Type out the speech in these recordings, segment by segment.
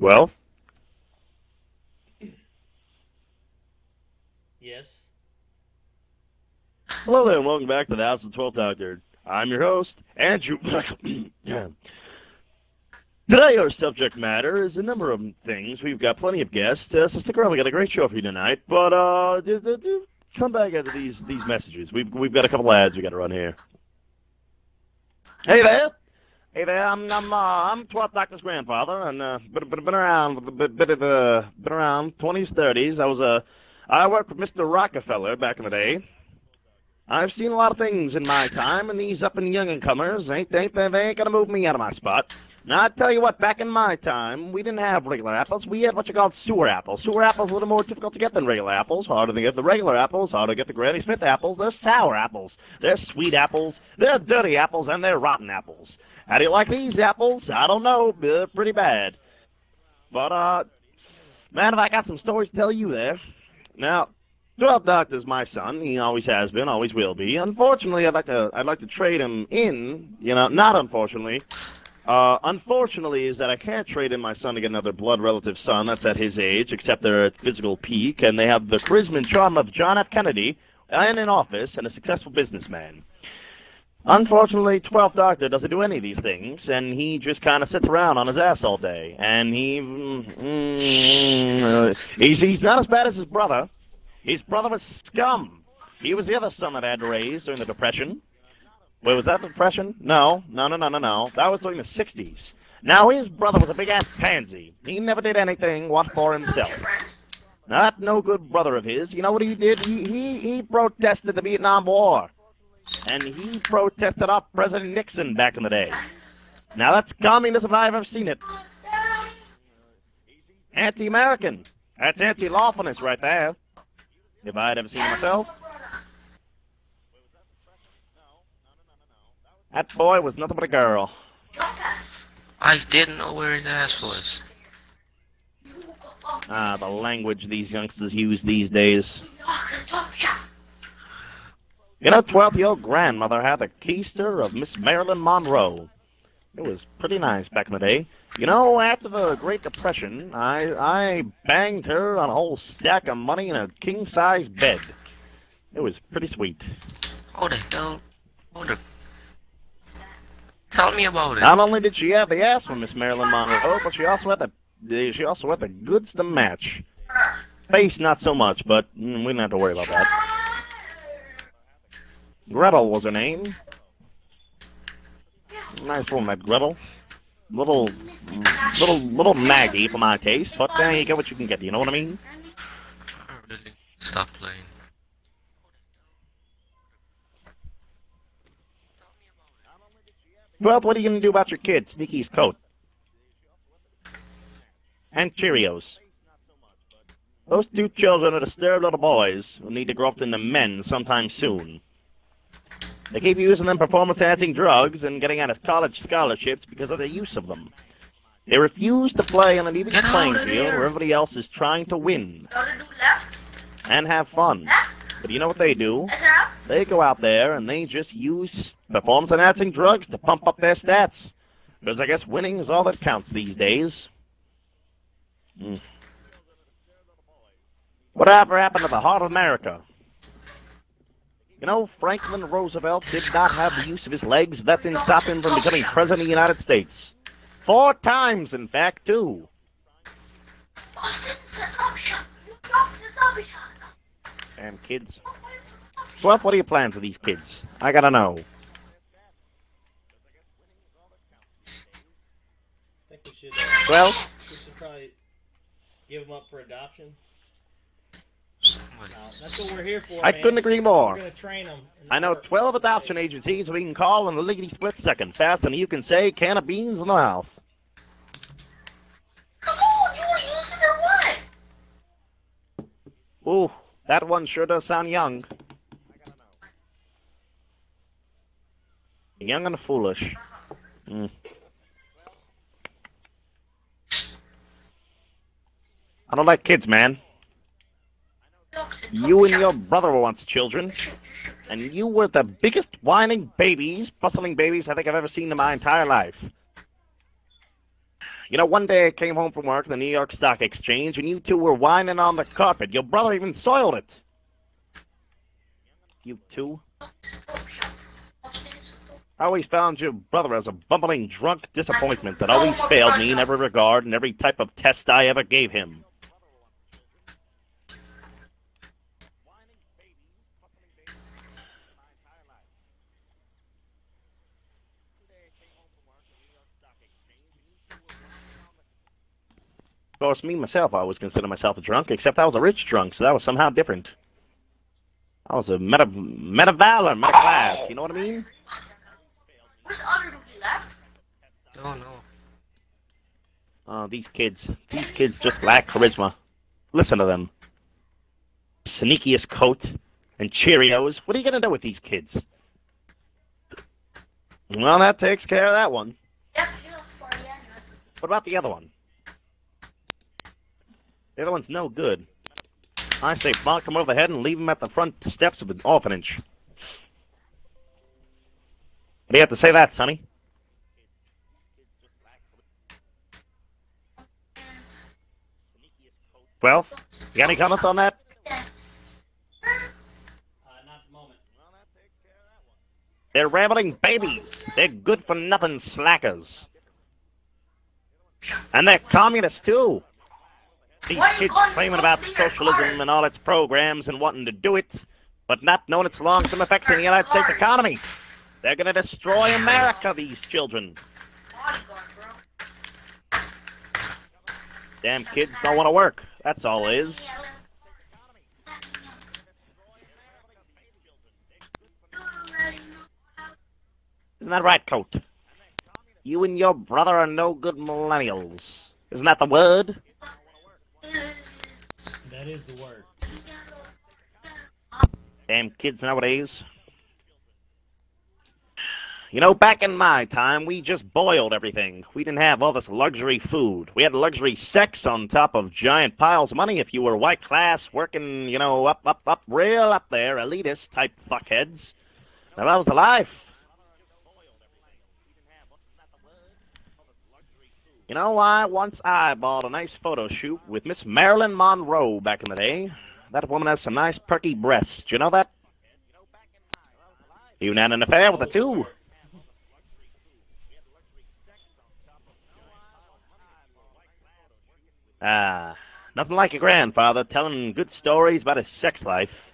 Well, Yes. hello there, and welcome back to the House of the 12th Doctor. I'm your host, Andrew. Yeah. Today, our subject matter is a number of things. We've got plenty of guests, so stick around. We got a great show for you tonight. But come back into these messages. We've got a couple ads we got to run here. Hey there. Hey there, I'm 12th Doctor's grandfather, and been around been around 20s, 30s. I worked with Mr. Rockefeller back in the day. I've seen a lot of things in my time, and these up and young and comers they ain't gonna move me out of my spot. Now I tell you what, back in my time, we didn't have regular apples. We had what you call sewer apples. Sewer apples a little more difficult to get than regular apples. Harder to get the regular apples. Harder to get the Granny Smith apples. They're sour apples. They're sweet apples. They're dirty apples, and they're rotten apples. How do you like these apples? I don't know. They're pretty bad. But man, have I got some stories to tell you there. Now, 12th Doctor's my son. He always has been, always will be. Unfortunately, I'd like to trade him in. Not unfortunately. Unfortunately, is that I can't trade in my son to get another blood relative son that's at his age, except they're at physical peak, and they have the charisma and charm of John F. Kennedy, and in office, and a successful businessman. Unfortunately, 12th Doctor doesn't do any of these things, and he just kind of sits around on his ass all day. And he's not as bad as his brother. His brother was scum. He was the other son that I had to raise during the Depression. Wait, was that the Depression? No. That was during the 60s. Now, his brother was a big-ass pansy. He never did anything what for himself. Not no good brother of his. You know what he did? He protested the Vietnam War. And he protested off President Nixon back in the day. Now, that's communism, I've ever seen it. Anti-American. That's anti-lawfulness right there. If I had ever seen it myself. That boy was nothing but a girl. I didn't know where his ass was. The language these youngsters use these days. 12-year-old grandmother had the keister of Miss Marilyn Monroe. It was pretty nice back in the day. After the Great Depression, I banged her on a whole stack of money in a king-size bed. It was pretty sweet. How the hell? Tell me about it. Not only did she have the ass from Miss Marilyn Monroe, but she also had the goods to match. Face, not so much, but we didn't have to worry about that. Gretel was her name. Nice woman, that Gretel. Little Maggie for my taste, but you get what you can get. You know what I mean? I really stop playing. Well, what are you going to do about your kid, Sneaky's coat? And Cheerios. Those two children are disturbed little boys who need to grow up into men sometime soon. They keep using them performance-enhancing drugs and getting out of college scholarships because of their use of them. They refuse to play on an even playing field where everybody else is trying to win and have fun. But you know what they do? They go out there and they just use performance-enhancing drugs to pump up their stats. Because I guess winning is all that counts these days. Whatever happened to the heart of America? Franklin Roosevelt did not have the use of his legs. That didn't stop him from becoming president of the United States. 4 times, in fact, too. Damn kids. Well, what are your plans with these kids? I gotta know. I think we Well, should probably give them up for adoption. Somebody. That's what we're here for, I man. couldn't agree more. We're going to train them. I know 12 adoption agencies we can call in a lickety split second. Faster than you can say can of beans in the mouth. Come on, you want to use it or what? Ooh, that one sure does sound young. Young and foolish. I don't like kids, man. You and your brother were once children, and you were the biggest whining babies, bustling babies I think I've ever seen in my entire life. You know, one day I came home from work at the New York Stock Exchange, and you two were whining on the carpet. Your brother even soiled it. You two? I always found your brother as a bumbling drunk disappointment that always failed me in every regard and every type of test I ever gave him. Of course, me myself, I always consider myself a drunk, except I was a rich drunk, so that was somehow different. I was a meta-valor, meta-class, you know what I mean? Where's the other dude left? Don't know. Oh, these kids just lack charisma. Listen to them. Sneakiest coat and Cheerios. What are you gonna do with these kids? Well, that takes care of that one. Yep, you look for it, yeah. What about the other one? The other one's no good. I say bonk him over the head and leave him at the front steps of an orphanage. What do you have to say to that, Sonny? Well, you got any comments on that? Not at the moment. They're rambling babies. They're good-for-nothing slackers. And they're communists, too. These kids claiming about socialism and all its programs and wanting to do it, but not knowing its long-term effects in the United States economy. They're going to destroy America, these children. Damn kids don't want to work. That's all it is. Isn't that right, Coat? You and your brother are no good millennials. Isn't that the word? That is the word. Damn kids nowadays. You know, back in my time, we just boiled everything. We didn't have all this luxury food. We had luxury sex on top of giant piles of money if you were white class, working, you know, up, real up there, elitist type fuckheads. Now, that was the life. You know, I once eyeballed a nice photo shoot with Miss Marilyn Monroe back in the day. That woman has some nice perky breasts. Do you know that? You had an affair with her, too. Nothing like your grandfather telling good stories about his sex life.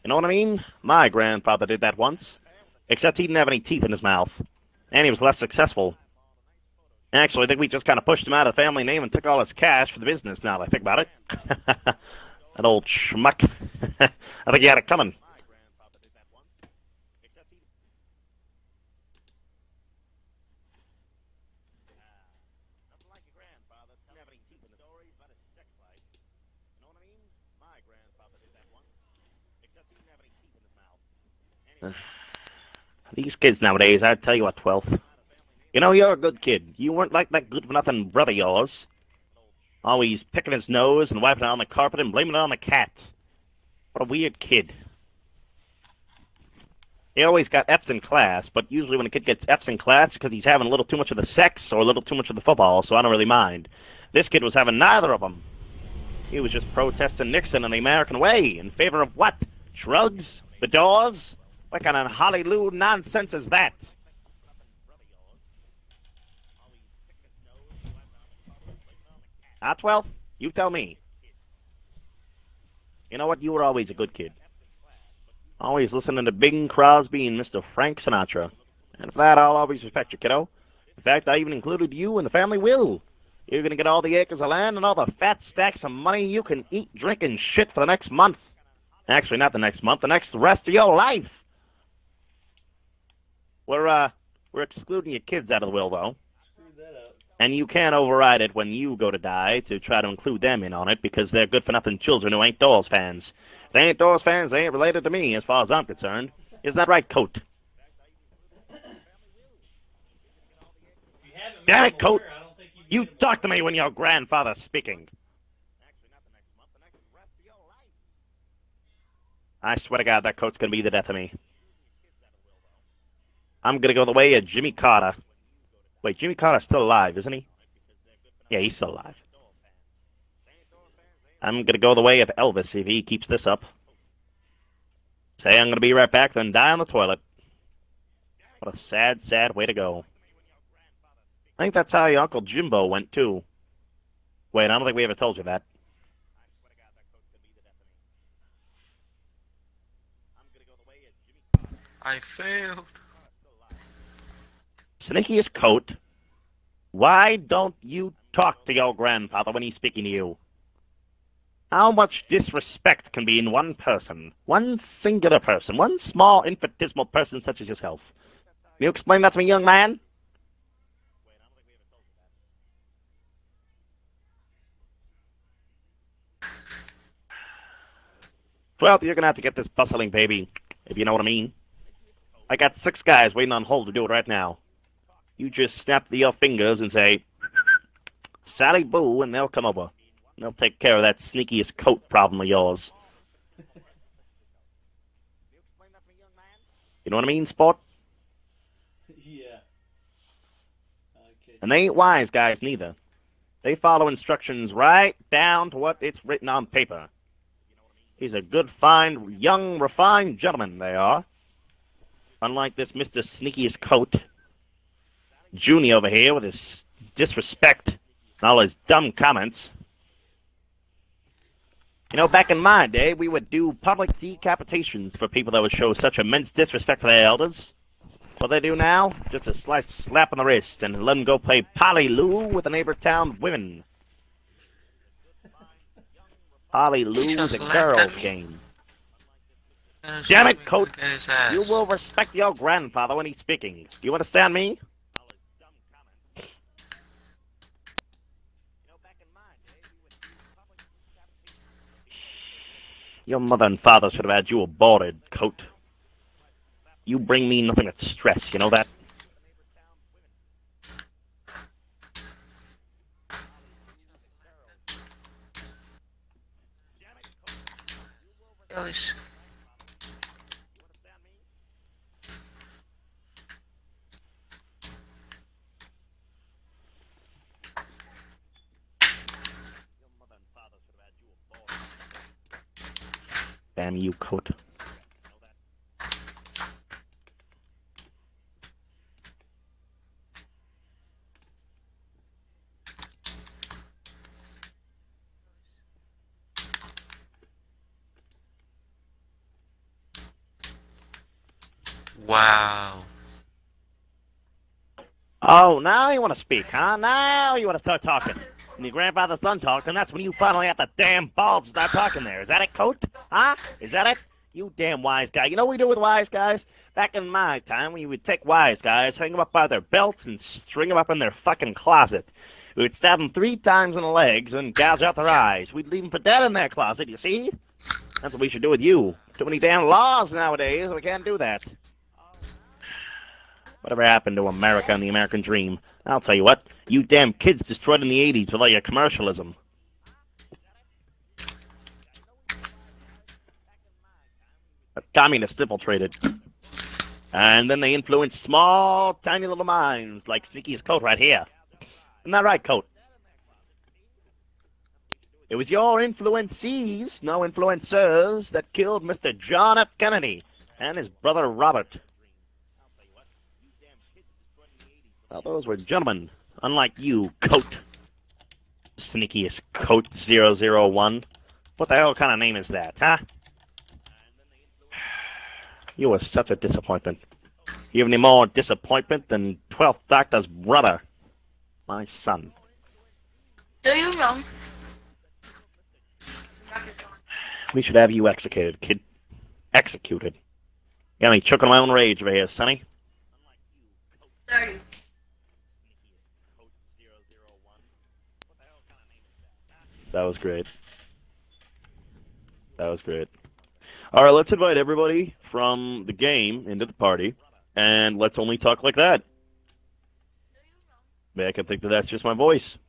You know what I mean? My grandfather did that once. Except he didn't have any teeth in his mouth. And he was less successful. Actually, I think we just kind of pushed him out of the family name and took all his cash for the business now that I think about it. That old schmuck. I think he had it coming. These kids nowadays, I tell you what, 12th. You know, you're a good kid. You weren't like that good-for-nothing brother of yours. Always picking his nose and wiping it on the carpet and blaming it on the cat. What a weird kid. He always got F's in class, but usually when a kid gets F's in class, it's because he's having a little too much of the sex or a little too much of the football, so I don't really mind. This kid was having neither of them. He was just protesting Nixon and the American way in favor of what? Drugs? The Doors? What kind of Hollywood nonsense is that? Ah, 12th, you tell me. You know what? You were always a good kid. Always listening to Bing Crosby and Mr. Frank Sinatra. And for that, I'll always respect you, kiddo. In fact, I even included you in the family will. You're going to get all the acres of land and all the fat stacks of money you can eat, drink, and shit for the next month. Actually, not the next month, the rest of your life. We're excluding your kids out of the will, though. And you can't override it when you go to die to try to include them in on it because they're good-for-nothing children who ain't Doors fans. If they ain't Doors fans, they ain't related to me as far as I'm concerned. Isn't that right, Coat? Damn it, Coat! You talk to me when your grandfather's speaking. I swear to God, that Coat's going to be the death of me. I'm going to go the way of Jimmy Carter. Wait, Jimmy Carter's still alive, isn't he? Yeah, he's still alive. I'm gonna go the way of Elvis if he keeps this up. Say I'm gonna be right back, then die on the toilet. What a sad, sad way to go. I think that's how your Uncle Jimbo went, too. Wait, I don't think we ever told you that. I failed. Sneakiest coat. Why don't you talk to your grandfather when he's speaking to you? How much disrespect can be in one person? One singular person. One small, infinitesimal person such as yourself. Can you explain that to me, young man? Well, you're gonna have to get this bustling baby, if you know what I mean. I got 6 guys waiting on hold to do it right now. You just snap your fingers and say, Sally Boo, and they'll come over. They'll take care of that sneakiest coat problem of yours. You know what I mean, sport? Yeah. Okay. And they ain't wise guys neither. They follow instructions right down to what it's written on paper. He's a good, fine, young, refined gentleman, they are. Unlike this Mr. Sneakiest Coat. Junie over here with his disrespect and all his dumb comments. You know, back in my day, we would do public decapitations for people that would show such immense disrespect for their elders. What they do now? Just a slight slap on the wrist and let them go play Polly-Loo with the neighbor town women. Polly-Loo He is just a laughed at girl's me. game. And Damn showed it, me Coat! look at his You ass. will respect your grandfather when he's speaking. Do you understand me? Your mother and father should have had you aborted, Coat. You bring me nothing but stress, you know that? Ellis. Damn you, Coat. Wow. Oh, now you want to speak, huh? Now you want to start talking. When your grandfather's done talking, that's when you finally have the damn balls to start talking there. Is that it, Coat? Huh? Is that it? You damn wise guy. You know what we do with wise guys? Back in my time, we would take wise guys, hang them up by their belts, and string them up in their fucking closet. We would stab them 3 times in the legs and gouge out their eyes. We'd leave them for dead in their closet, you see? That's what we should do with you. Too many damn laws nowadays, we can't do that. Whatever happened to America and the American dream? I'll tell you what, you damn kids destroyed in the 80s with all your commercialism. The communists infiltrated. And then they influenced small, tiny little minds like Sneaky's Coat right here. Isn't that right, Coat? It was your influencees, no influencers, that killed Mr. John F. Kennedy and his brother Robert. Now, those were gentlemen, unlike you, Coat. Sneakiest Coat 001. What the hell kind of name is that, huh? You were such a disappointment. You have any more disappointment than 12th Doctor's brother, my son. Do you know? We should have you executed, kid. Executed. Got me choking my own rage over here, Sonny. 30. That was great. That was great. All right, let's invite everybody from the game into the party, and let's only talk like that. Maybe I can think that that's just my voice.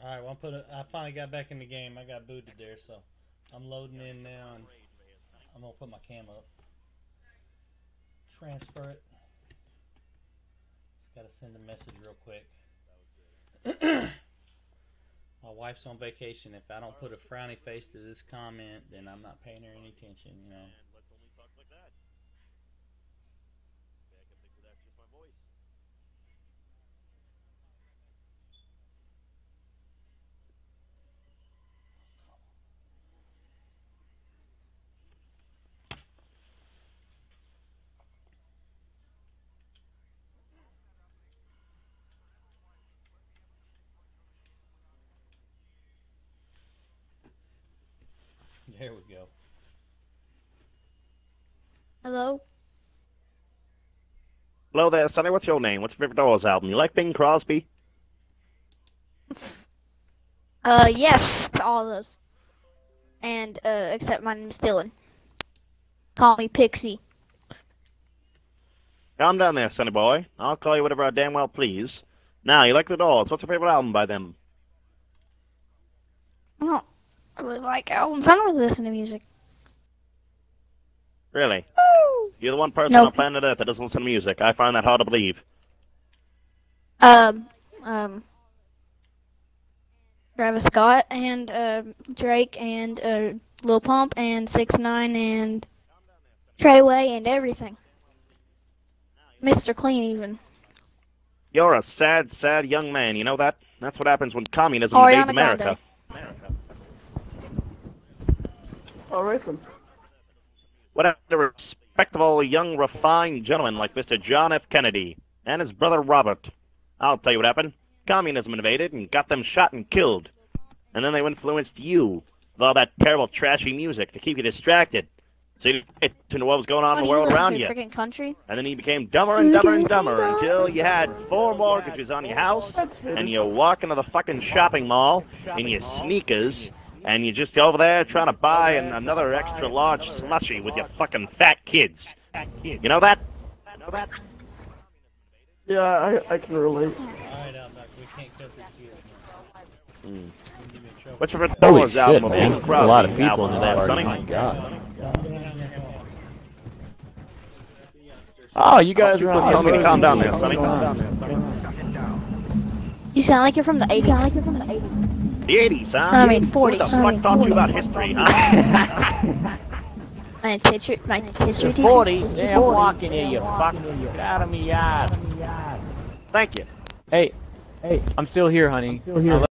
All right, well, I finally got back in the game. I got booted there, so I'm loading in now, and I'm gonna put my cam up. Transfer it. Got to send a message real quick. wife's on vacation. If I don't put a frowny face to this comment, then I'm not paying her any attention, you know. There we go. Hello? Hello there, Sonny. What's your name? What's your favorite Doors album? You like Bing Crosby? Yes, to all of those. And, except my name's Dylan. Call me Pixie. Calm down there, Sonny boy. I'll call you whatever I damn well please. Now, you like the Doors. What's your favorite album by them? I don't really like albums. I don't really listen to music. Really? Woo! You're the one person Nope. on planet Earth that doesn't listen to music. I find that hard to believe. Travis Scott and, Drake and, Lil Pump and 6ix9ine and Treyway and everything. Mr. Clean even. You're a sad, sad young man. You know that? That's what happens when communism Ariana invades America. Grande. All right then. What a respectable, young, refined gentleman like Mr. John F. Kennedy and his brother Robert. I'll tell you what happened. Communism invaded and got them shot and killed. And then they influenced you with all that terrible, trashy music to keep you distracted. So you didn't know what was going on in the world around you. Freaking country. And then you became dumber and dumber and dumber until you had 4 mortgages on your house, and you walk into the fucking shopping mall in your sneakers, and you're just over there trying to buy another extra large slushy with your fucking fat kids. You know that? Yeah, I can relate. Alright, Outback, we can't cut the kids. What's your favorite Holy Doors shit, album? man. Bing There's a lot of Crosby people album in to this that, party. Sonny? My God. Oh, you guys are on. Tell me to calm down there, Sonny. You sound like you're from the 80s. The 80s, huh? I mean, Who the 40s. fuck taught you about history, huh? My history teacher. 40s? Yeah, I'm walking here, you fuck. Get out of me yard. Thank you. Hey, I'm still here, honey.